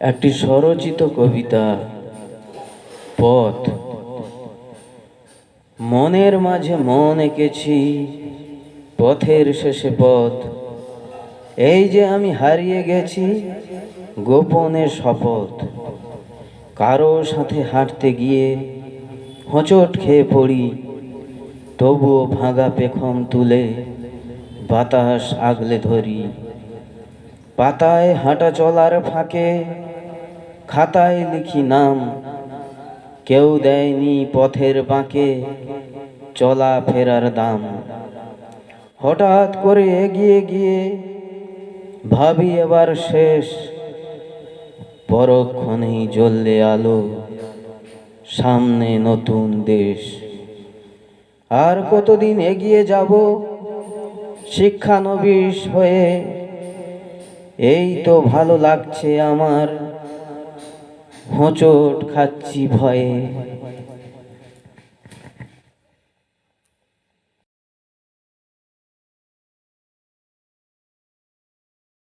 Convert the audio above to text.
একটি স্বরচিত কবিতা পথ। মনের মাঝে মন এঁকেছি, পথের শেষে পথ। এই যে আমি হারিয়ে গেছি, গোপনে শপথ। কারো সাথে হাঁটতে গিয়ে হোঁচট খেয়ে পড়ি, তবুও ভাঙা পেখম তুলে বাতাস আগলে ধরি। পাতায় হাঁটা চলার ফাঁকে খাতায় লিখি নাম, কেউ দেয়নি পথের বাঁকে চলা ফেরার দাম। হঠাৎ করে এগিয়ে গিয়ে ভাবি এবার শেষ, পরক্ষণেই জ্বললে আলো, সামনে নতুন দেশ। আর কতদিন এগিয়ে যাব শিক্ষানবিশ হয়ে, এই তো ভালো লাগছে আমার, হোঁচট খাচ্ছি ভয়ে।